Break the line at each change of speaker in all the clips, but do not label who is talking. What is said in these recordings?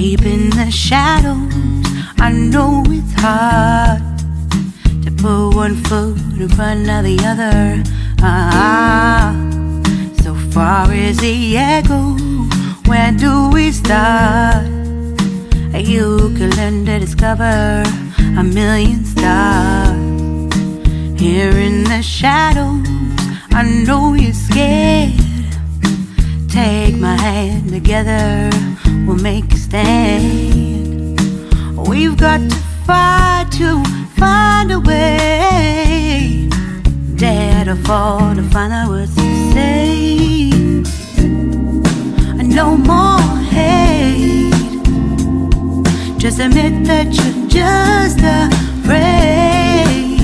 deep in the shadows. I know it's hard to put one foot in front of the other. So far as the echo, where do we start? You can learn to discover a million stars. Here in the shadows, I know you're scared. Take my hand, together we'll make a stand. We've got to fight to find a way. Dare to fall to find out what to say. No more hate. Just admit that you're just afraid.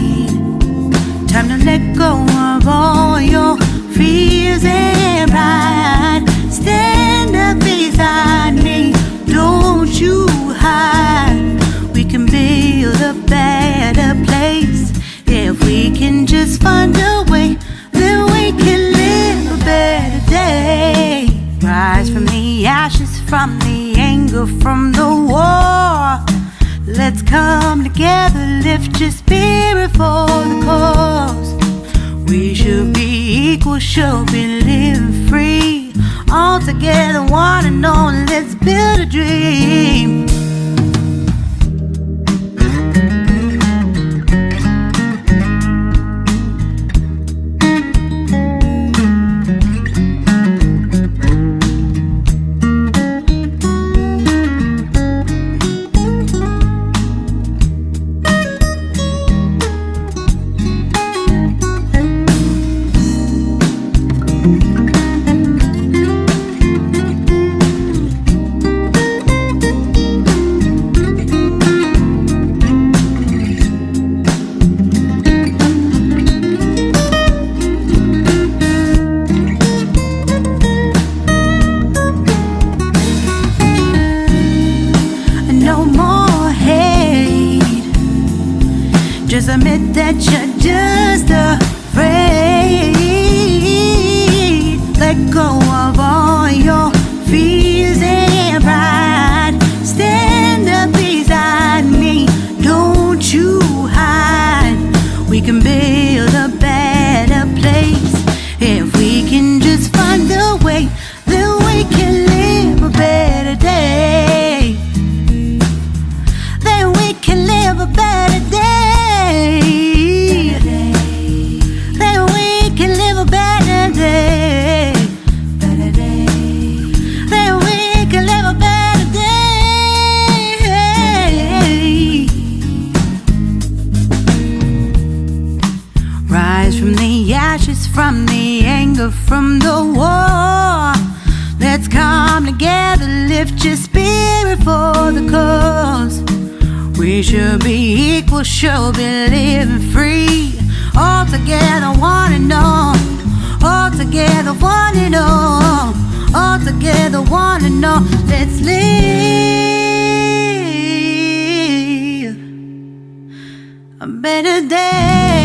Time to let go of all your fears and pride. Stand up beside me, don't you hide. We can build a better place. If we can just find a way, then we can live a better day. Rise from the ashes, from the anger, from the war. Let's come together, lift your spirit for the cause. We should be equal, should be living free. All together, one and all, let's build a dream. Just admit that you're just afraid. Let go of all your fears and pride. Stand up beside me, don't you hide. We can build a better place. If we can just find a way, then we can live a better day. Then we can live a better day. Then we can live a better day. Better day. Then we can live a better day. Rise from the ashes, from the anger, from the war. Let's come together, lift your spirit for the cause. We should be equal, should be living free. All together, one and all. All together, one and all. All together, one and all. Let's live a better day.